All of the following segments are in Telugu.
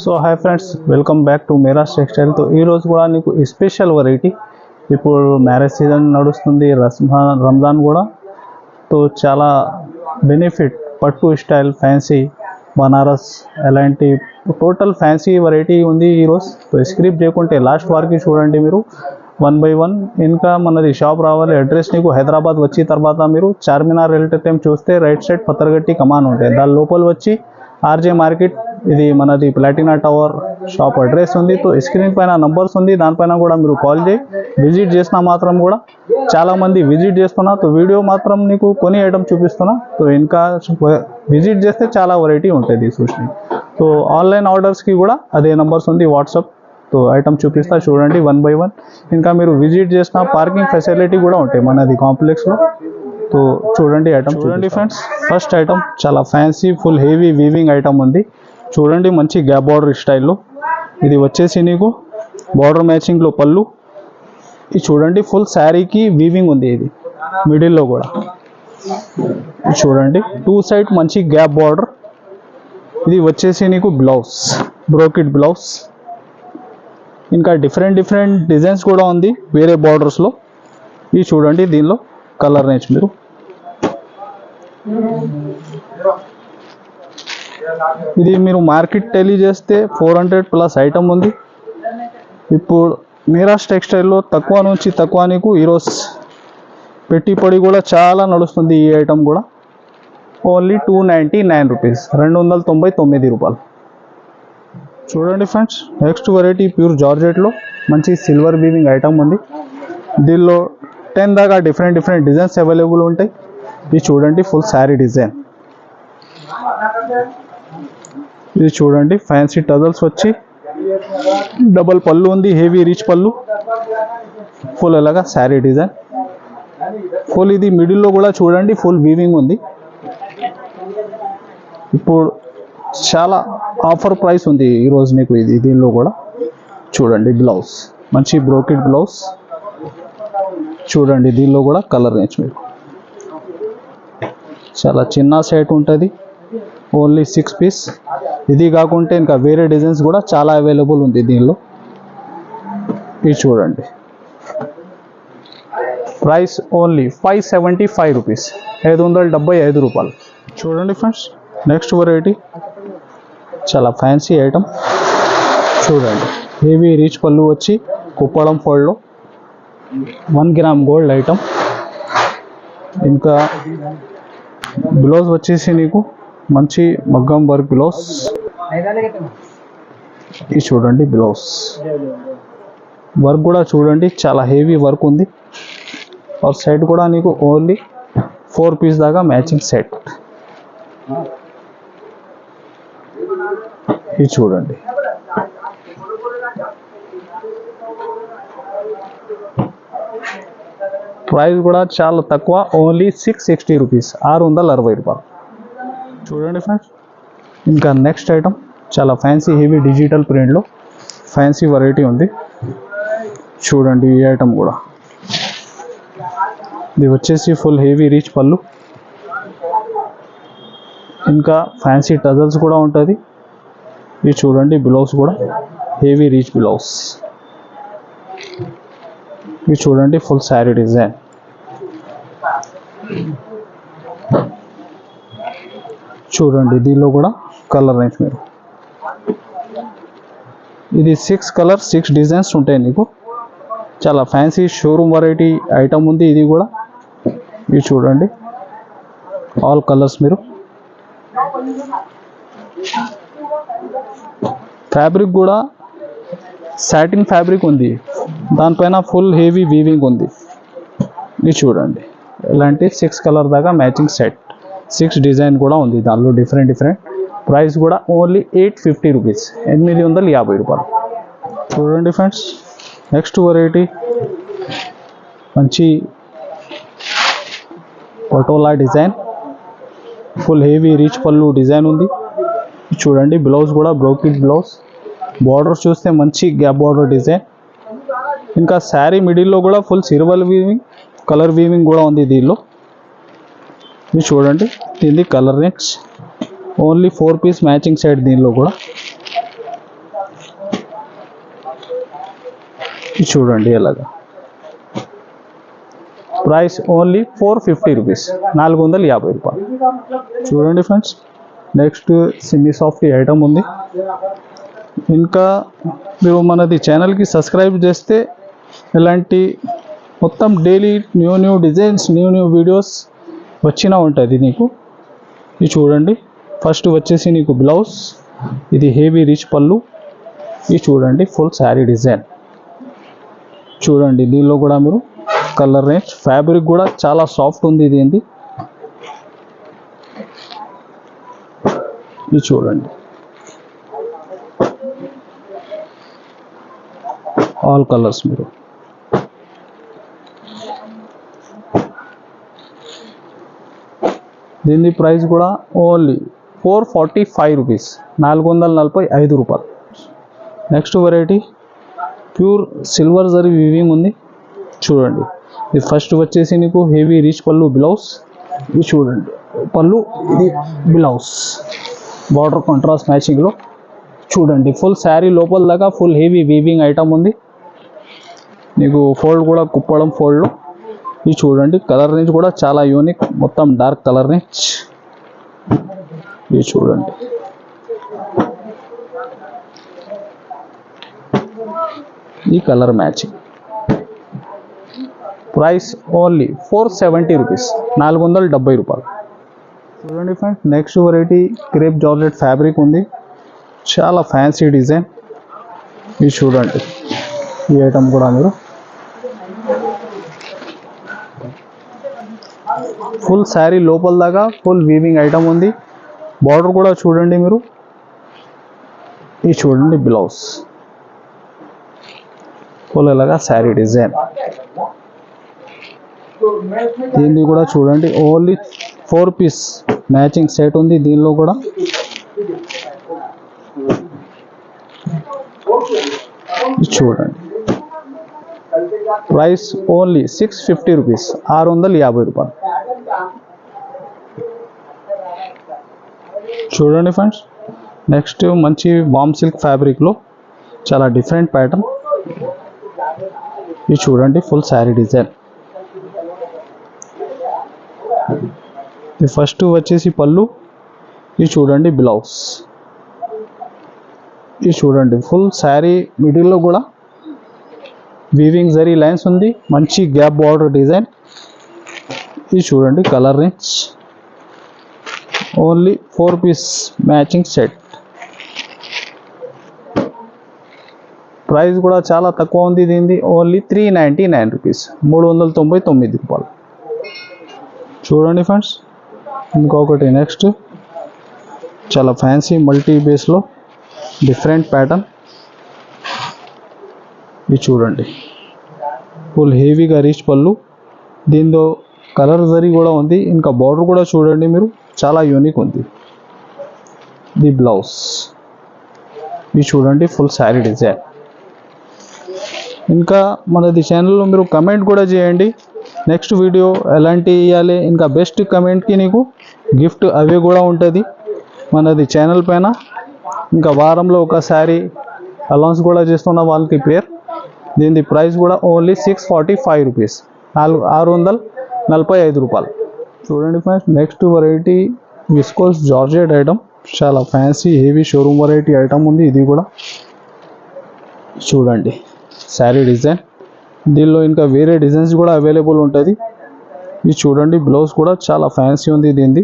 So hi friends, welcome back to Miraj textile. తో ఈరోజు కూడా నీకు స్పెషల్ వెరైటీ. ఇప్పుడు మ్యారేజ్ సీజన్ నడుస్తుంది, రంజాన్ కూడా. తో చాలా బెనిఫిట్ పట్టు స్టైల్ ఫ్యాన్సీ బనారస్ ఎలాంటి టోటల్ ఫ్యాన్సీ వెరైటీ ఉంది ఈరోజు. సో స్క్రిప్ట్ చేయకుంటే లాస్ట్ వరకు చూడండి మీరు, 1 by 1. ఇంకా మనది షాప్ రావాలి. అడ్రస్ నీకు హైదరాబాద్ వచ్చి తర్వాత మీరు చార్మినార్ వెళ్ళే టైం చూస్తే రైట్ సైడ్ పత్తరగట్టి కమాన్ ఉంటాయి, దాని లోపల వచ్చి ఆర్జే మార్కెట్, ఇది మనది ప్లాటినా టవర్ షాప్ అడ్రస్ ఉంది. తో స్క్రీన్ పైన నంబర్స్ ఉంది, దానిపైన కూడా మీరు కాల్ చేయి. విజిట్ చేసినా మాత్రం కూడా చాలామంది విజిట్ చేస్తున్నా. తో వీడియో మాత్రం నీకు కొన్ని ఐటమ్ చూపిస్తున్నా. తో ఇంకా విజిట్ చేస్తే చాలా వెరైటీ ఉంటుంది చూసి. సో ఆన్లైన్ ఆర్డర్స్కి కూడా అదే నంబర్స్ ఉంది, వాట్సాప్. తో ఐటమ్ చూపిస్తా చూడండి 1 by 1. ఇంకా మీరు విజిట్ చేసిన పార్కింగ్ ఫెసిలిటీ కూడా ఉంటాయి మనది కాంప్లెక్స్లో. తో చూడండి ఐటమ్ చూడండి ఫ్రెండ్స్. ఫస్ట్ ఐటమ్ చాలా fancy full heavy weaving item ఉంది చూడండి, మంచి గ్యాప్ బార్డర్ స్టైల్లో. ఇది వచ్చేసి నీకు బార్డర్ మ్యాచింగ్లో పళ్ళు. ఇది చూడండి ఫుల్ శారీకి వీవింగ్ ఉంది, ఇది మిడిల్లో కూడా. ఇది చూడండి 2 సైడ్ మంచి గ్యాప్ బార్డర్. ఇది వచ్చేసి నీకు బ్లౌజ్, బ్రోకెట్ బ్లౌజ్. ఇంకా డిఫరెంట్ డిజైన్స్ కూడా ఉంది వేరే బార్డర్స్లో. ఇది చూడండి దీనిలో కలర్ రేంజ్ మీరు. ఇది మీరు మార్కెట్ టెలీ చేస్తే 400+ ఐటమ్ ఉంది. ఇప్పుడు మీరాజ్ టెక్స్టైల్లో తక్కువ నుంచి తక్కువ నీకు ఈరోజు పెట్టుబడి కూడా చాలా నడుస్తుంది. ఈ ఐటమ్ కూడా ఓన్లీ 299 రూపీస్, 299 రూపాయలు. చూడండి ఫ్రెండ్స్, నెక్స్ట్ వెరైటీ ప్యూర్ జార్జెట్లో మంచి సిల్వర్ వీవింగ్ ఐటమ్ ఉంది. దీనిలో 10 దాకా డిఫరెంట్ డిజైన్స్ అవైలబుల్ ఉంటాయి. ఇది చూడండి ఫుల్ శారీ డిజైన్. ఇది చూడండి ఫ్యాన్సీ టజల్స్ వచ్చి డబల్ పళ్ళు ఉంది, హెవీ రిచ్ పళ్ళు. ఫుల్ అలాగా శారీ డిజైన్ ఫుల్. ఇది మిడిల్లో కూడా చూడండి ఫుల్ వీవింగ్ ఉంది. ఇప్పుడు చాలా ఆఫర్ ప్రైస్ ఉంది ఈరోజు నీకు. ఇది దీనిలో కూడా చూడండి బ్లౌజ్, మంచి బ్రోకెట్ బ్లౌజ్. చూడండి దీనిలో కూడా కలర్ రేంజ్ మీరు. చాలా చిన్న సెట్ ఉంటుంది, ఓన్లీ 6 పీస్. ఇది కాకుంటే ఇంకా వేరే డిజైన్స్ కూడా చాలా అవైలబుల్ ఉంది దీనిలో. ఇది చూడండి ప్రైస్ ఓన్లీ 575 రూపీస్, 575 రూపాయలు. చూడండి ఫ్రెండ్స్, నెక్స్ట్ వెరైటీ చాలా ఫ్యాన్సీ ఐటమ్. చూడండి హెవీ రిచ్ పళ్ళు వచ్చి కుప్పడం ఫోల్డ్లో 1 గ్రామ్ గోల్డ్ ఐటమ్. ఇంకా బ్లౌజ్ వచ్చేసి నీకు మంచి మగ్గం వర్క్ బ్లౌజ్. ఇది చూడండి బ్లౌజ్ వర్క్ కూడా చూడండి చాలా హెవీ వర్క్ ఉంది. और సెట్ కూడా నీకు ఓన్లీ 4 పీస్ దాకా మ్యాచింగ్ సెట్. ఇది చూడండి ప్రైస్ కూడా చాలా తక్కువ, ఓన్లీ 660 రూపీస్, 660 రూపాయలు. చూడండి ఫ్రెండ్స్, ఇంకా నెక్స్ట్ ఐటమ్ చాలా ఫ్యాన్సీ హెవీ డిజిటల్ ప్రింట్లో ఫ్యాన్సీ వెరైటీ ఉంది. చూడండి ఈ ఐటమ్ కూడా. ఇది వచ్చేసి ఫుల్ హెవీ రిచ్ పళ్ళు. ఇంకా ఫ్యాన్సీ టజల్స్ కూడా ఉంటుంది. ఇది చూడండి బ్లౌజ్ కూడా హెవీ రిచ్ బ్లౌజ్. ఇది చూడండి ఫుల్ శారీ డిజైన్. చూడండి దీనిలో కూడా కలర్ రేంజ్ మీరు. ఇది 6 కలర్స్ 6 డిజైన్స్ ఉంటాయి నీకు. చాలా ఫ్యాన్సీ షోరూమ్ వెరైటీ ఐటమ్ ఉంది ఇది కూడా. ఇది చూడండి ఆల్ కలర్స్ మీరు. ఫ్యాబ్రిక్ కూడా సాటిన్ ఫ్యాబ్రిక్ ఉంది, దానిపైన ఫుల్ హెవీ వీవింగ్ ఉంది. ఇది చూడండి ఇలాంటి 6 కలర్ దాకా మ్యాచింగ్ సెట్, 6 డిజైన్ కూడా ఉంది దానిలో డిఫరెంట్. ప్రైస్ కూడా ఓన్లీ 850 రూపీస్, 850 రూపాయలు. చూడండి ఫ్రెండ్స్, నెక్స్ట్ వెరైటీ మంచి patola design, full heavy rich పళ్ళు డిజైన్ ఉంది. చూడండి బ్లౌజ్ కూడా బ్రోకెట్ బ్లౌజ్. బార్డర్ చూస్తే మంచి గ్యాప్ బార్డర్ డిజైన్. ఇంకా శారీ మిడిల్లో కూడా full silver weaving, colour weaving కూడా ఉంది దీనిలో. ఇది చూడండి దీని colour range only 4 piece matching set దీనిలో కూడా. ఇది చూడండి ఎలాగా. ప్రైస్ ఓన్లీ 450 రూపీస్, 450 రూపాయలు. చూడండి friends, next Simi soft item ఉంది. ఇంకా మీరు మనది ఛానల్కి సబ్స్క్రైబ్ చేస్తే ఇలాంటి మొత్తం daily new designs, new videos వచ్చినా ఉంటుంది నీకు. ఇది చూడండి, ఫస్ట్ వచ్చేసి నీకు బ్లౌజ్, ఇది హెవీ రిచ్ పళ్ళు. ఇది చూడండి ఫుల్ శారీ డిజైన్. చూడండి దీనిలో కూడా మీరు కలర్ రేంజ్, ఫ్యాబ్రిక్ కూడా చాలా సాఫ్ట్ ఉంది. ఇది ఏంటి, ఇది చూడండి ఆల్ కలర్స్. మీరు దీని ప్రైస్ కూడా ఓన్లీ 445 రూపీస్, 445 రూపాయలు. Next variety pure silver zari weaving ఉంది. చూడండి, ఇది ఫస్ట్ వచ్చేసి నీకు హెవీ రిచ్ పళ్ళు బ్లౌజ్. ఇది చూడండి పళ్ళు, ఇది బ్లౌజ్, బార్డర్ కాంట్రాస్ట్ మ్యాచింగ్లో. చూడండి ఫుల్ శారీ లోపల దాకా ఫుల్ హెవీ వీవింగ్ ఐటమ్ ఉంది. నీకు ఫోల్డ్ కూడా కుప్పడం ఫోల్డ్లో. ఇది చూడండి కలర్ రేంజ్ కూడా చాలా యూనిక్, మొత్తం డార్క్ కలర్ రేంజ్. ఇది చూడండి ఈ colour matching. Price only 470 rupees, 470 రూపాయలు. చూడండి friends, next variety crepe georgette fabric ఉంది, చాలా ఫ్యాన్సీ డిజైన్. ఇది చూడండి ఈ ఐటమ్ కూడా మీరు ఫుల్ శారీ లోపల దాకా ఫుల్ వీవింగ్ ఐటమ్ ఉంది. బార్డర్ కూడా చూడండి మీరు. ఇది చూడండి బ్లౌజ్ ఫుల్ ఇలాగా శారీ డిజైన్. దీన్ని కూడా చూడండి ఓన్లీ 4 పీస్ మ్యాచింగ్ సెట్ ఉంది దీనిలో కూడా. చూడండి ప్రైస్ ఓన్లీ 650 రూపీస్, 650 రూపాయలు. చూడండి ఫ్రెండ్స్, నెక్స్ట్ మంచి వామ్ సిల్క్ ఫ్యాబ్రిక్లో చాలా డిఫరెంట్ ప్యాటర్న్. ఇది చూడండి ఫుల్ శారీ డిజైన్. ఇది ఫస్ట్ వచ్చేసి పళ్ళు. ఇది చూడండి బ్లౌజ్. ఇది చూడండి ఫుల్ శారీ మిడిల్లో కూడా వీవింగ్ జరీ లైన్స్ ఉంది, మంచి గ్యాప్ బార్డర్ డిజైన్. ఇది చూడండి colour range only 4 piece matching set. Price కూడా చాలా తక్కువ ఉంది దీనిది, ఓన్లీ 399 రూపీస్, 399 రూపాయలు. చూడండి ఫ్రెండ్స్, ఇంకొకటి నెక్స్ట్ చాలా ఫ్యాన్సీ మల్టీ బేస్లో డిఫరెంట్ ప్యాటర్న్. ఇది చూడండి ఫుల్ హెవీగా రిచ్ పళ్ళు, దీంతో కలర్ జరీ కూడా ఉంది. ఇంకా బార్డర్ కూడా చూడండి మీరు, చాలా యూనిక్ ఉంది. The blouse. ఇది చూడండి ఫుల్ శారీ డిజైన్. ఇంకా మనది ఛానల్లో మీరు కమెంట్ కూడా చేయండి, నెక్స్ట్ వీడియో ఎలాంటి ఇవ్వాలి, ఇంకా బెస్ట్ కమెంట్కి నీకు గిఫ్ట్ అవి కూడా ఉంటుంది మనది ఛానల్ పైన. ఇంకా వారంలో ఒకసారి అనౌన్స్ కూడా చేస్తున్న వాళ్ళకి పేరు. దీని ప్రైస్ కూడా ఓన్లీ 645 రూపీస్, 645 రూపాయలు. చూడండి friends, next variety viscose georgette item, చాలా fancy heavy showroom variety item ఉంది. ఇది కూడా చూడండి శారీ డిజైన్, దీనిలో ఇంకా వేరే డిజైన్స్ కూడా అవైలబుల్ ఉంటుంది. ఇది చూడండి బ్లౌజ్ కూడా చాలా ఫ్యాన్సీ ఉంది దీనిది.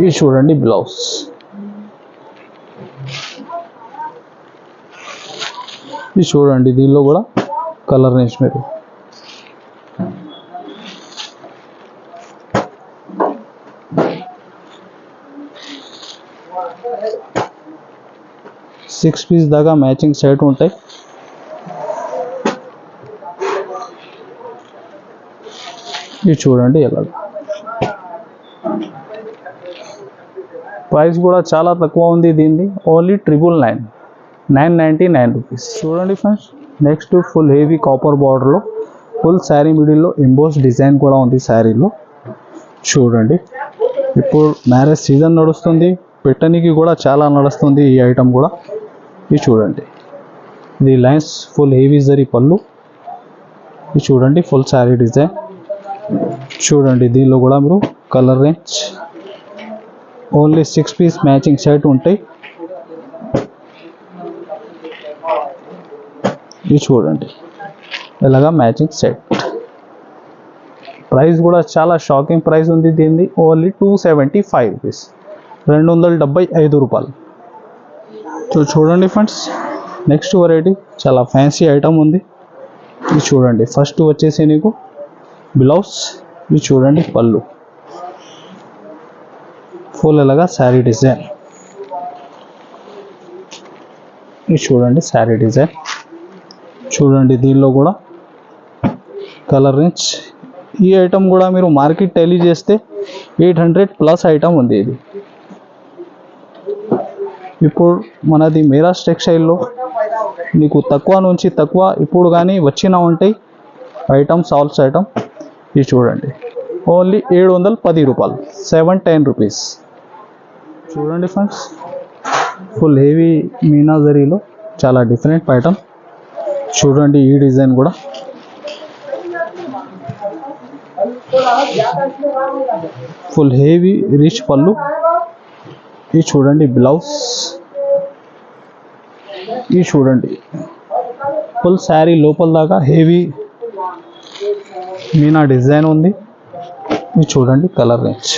ఇది చూడండి బ్లౌజ్. ఇది చూడండి దీనిలో కూడా కలర్ రేంజ్ మీరు. సిక్స్ పీస్ దాకా మ్యాచింగ్ సెట్ ఉంటాయి. ఇది చూడండి ఎలా. ప్రైస్ కూడా చాలా తక్కువ ఉంది దీనిది, ఓన్లీ 999 రూపీస్. చూడండి friends, next full heavy copper బార్డర్లో ఫుల్ శారీ మిడిల్లో ఎంబోస్ డిజైన్ కూడా ఉంది శారీలో. చూడండి ఇప్పుడు మ్యారేజ్ సీజన్ నడుస్తుంది, పెట్టడానికి కూడా చాలా నడుస్తుంది ఈ ఐటమ్ కూడా. ఇది చూడండి, ఇది లైన్స్ ఫుల్ హెవీ జరీ పళ్ళు. ఇది చూడండి ఫుల్ శారీ డిజైన్. చూడండి దీనిలో కూడా మీరు colour range only 6 piece matching set ఉంటాయి. ఇది చూడండి ఇలాగా మ్యాచింగ్ సెట్. ప్రైస్ కూడా చాలా షాకింగ్ ప్రైస్ ఉంది దీనిది. ఓన్లీ 275 రూపీస్, 275 రూపాయలు. సో చూడండి ఫ్రెండ్స్, నెక్స్ట్ వెరైటీ చాలా ఫ్యాన్సీ ఐటమ్ ఉంది. ఇది చూడండి, ఫస్ట్ వచ్చేసి నీకు బ్లౌజ్. ఇది చూడండి పళ్ళు ఫుల్ ఇలాగా శారీ డిజైన్. ఇది చూడండి శారీ డిజైన్. చూడండి దీనిలో కూడా కలర్ రేంజ్. ఈ ఐటమ్ కూడా మీరు మార్కెట్ టెలీ చేస్తే 800+ ఐటమ్ ఉంది ఇది. ఇప్పుడు మనది మీరాజ్ టెక్స్టైల్లో నీకు తక్కువ నుంచి తక్కువ ఇప్పుడు కానీ వచ్చినా ఉంటాయి ఐటమ్స్, ఆల్స్ ఐటమ్. ఇది చూడండి ఓన్లీ 710 రూపాయలు, 710 రూపీస్. చూడండి ఫ్రెండ్స్, ఫుల్ హెవీ మీనా జరీలో చాలా డిఫరెంట్ ఐటమ్. చూడండి ఈ డిజైన్ కూడా ఫుల్ హెవీ రిచ్ పళ్ళు. ఇది చూడండి బ్లౌజ్. ఇది చూడండి ఫుల్ శారీ లోపల దాకా హెవీ మీనా డిజైన్ ఉంది. ఇది చూడండి colour range.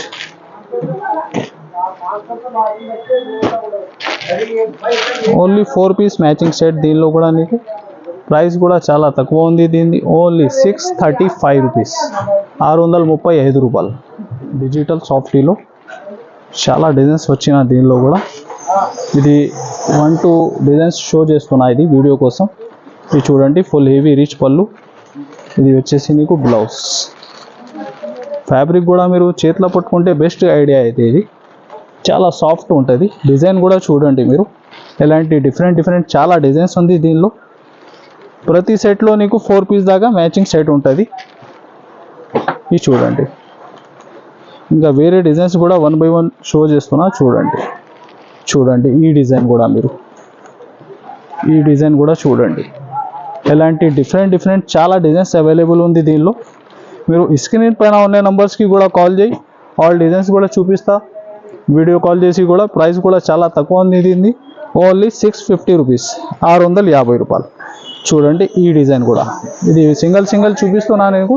Only 4 piece matching set. దీనిలో కూడా నీకు ప్రైస్ కూడా చాలా తక్కువ ఉంది దీనిది. ఓన్లీ 635 రూపీస్, 635 రూపాయలు. డిజిటల్ సాఫ్టీలో చాలా డిజైన్స్ వచ్చిన దీనిలో కూడా. ఇది 1-2 డిజైన్స్ షో చేస్తున్నా ఇది వీడియో కోసం. ఇది చూడండి ఫుల్ హెవీ రిచ్ పళ్ళు. ఇది వచ్చేసి నీకు బ్లౌజ్. ఫ్యాబ్రిక్ కూడా మీరు చేతిలో పట్టుకుంటే బెస్ట్ ఐడియా అయితే. ఇది చాలా సాఫ్ట్ ఉంటుంది. డిజైన్ కూడా చూడండి మీరు, ఎలాంటి డిఫరెంట్ చాలా డిజైన్స్ ఉంది దీనిలో. ప్రతి సెట్లో నీకు 4 పీస్ దాకా మ్యాచింగ్ సెట్ ఉంటుంది. ఇది చూడండి, ఇంకా వేరే డిజైన్స్ కూడా 1 by 1 షో చేస్తున్నా చూడండి. చూడండి ఈ డిజైన్ కూడా మీరు, ఈ డిజైన్ కూడా చూడండి. ఎలాంటి డిఫరెంట్ చాలా డిజైన్స్ అవైలబుల్ ఉంది దీనిలో. మీరు స్క్రీన్ పైన ఉన్న నెంబర్స్కి కూడా కాల్ చేయి, ఆల్ డిజైన్స్ కూడా చూపిస్తా. వీడియో కాల్ చేసి కూడా. ప్రైస్ కూడా చాలా తక్కువ ఉంది దీన్ని. ఓన్లీ 650 రూపీస్, 650 రూపాయలు. చూడండి ఈ డిజైన్ కూడా. ఇది సింగిల్ చూపిస్తున్నా నీకు.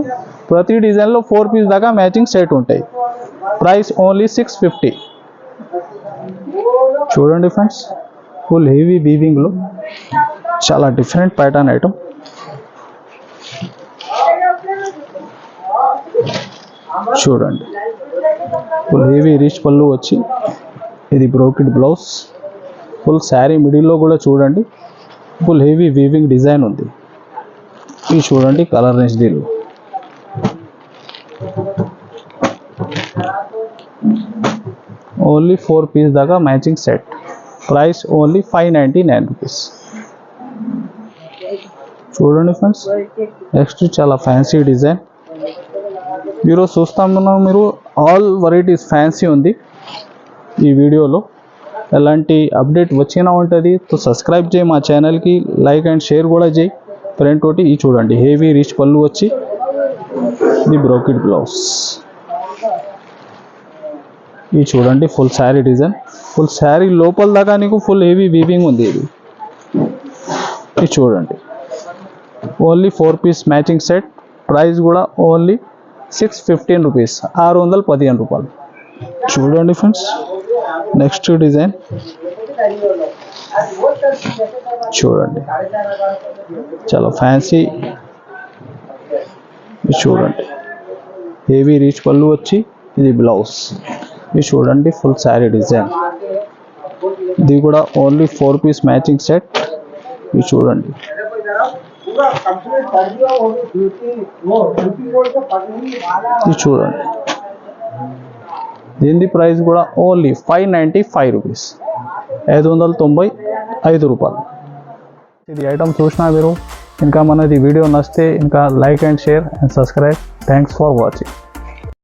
ప్రతి డిజైన్లో 4 పీస్ దాకా మ్యాచింగ్ సెట్ ఉంటాయి. Price only 650. చూడండి ఫ్రెండ్స్, ఫుల్ హెవీ వీవింగ్లో చాలా డిఫరెంట్ ప్యాటర్న్ ఐటమ్. చూడండి ఫుల్ హెవీ రిచ్ పళ్ళు వచ్చి, ఇది బ్రోకెడ్ బ్లౌజ్. ఫుల్ శారీ మిడిల్లో కూడా చూడండి ఫుల్ హెవీ వీవింగ్ డిజైన్ ఉంది. ఇది చూడండి కలర్ రేంజ్. దీనిలో ఓన్లీ 4 పీస్ దాకా matching set. Price only 599 rupees. చూడండి ఫ్రెండ్స్, నెక్స్ట్ చాలా ఫ్యాన్సీ డిజైన్ మీరు చూస్తామన్నా. మీరు ఆల్ వెరైటీస్ ఫ్యాన్సీ ఉంది ఈ వీడియోలో. ఎలాంటి అప్డేట్ వచ్చినా ఉంటుంది. సో సబ్స్క్రైబ్ చేయి మా ఛానల్కి, లైక్ అండ్ షేర్ కూడా చేయి ఫ్రెండ్ తోటి. ఇది చూడండి హెవీ రిచ్ పళ్ళు వచ్చి, ఇది బ్రోకెడ్ బ్లౌజ్. ఇది చూడండి full sari design. Full sari లోపల దాకా నీకు ఫుల్ హెవీ వీవింగ్ ఉంది ఇది. ఇది చూడండి only 4 piece matching set. Price కూడా ఓన్లీ 615 రూపీస్, 615 రూపాయలు. చూడండి ఫ్రెండ్స్, నెక్స్ట్ డిజైన్ చూడండి చాలా ఫ్యాన్సీ. ఇది చూడండి హెవీ రిచ్ పళ్ళు వచ్చి, ఇది బ్లౌజ్. ఇది చూడండి ఫుల్ శారీ డిజైన్. ఇది కూడా ఓన్లీ 4 పీస్ మ్యాచింగ్ సెట్. ఇది చూడండి ఇది చూడండి. దీని ప్రైస్ కూడా ఓన్లీ 595 రూపీస్, 595 రూపాయలు. ఇది ఐటమ్ చూసినా మీరు. ఇంకా మనది వీడియో నచ్చితే ఇంకా like and share and subscribe. Thanks for watching.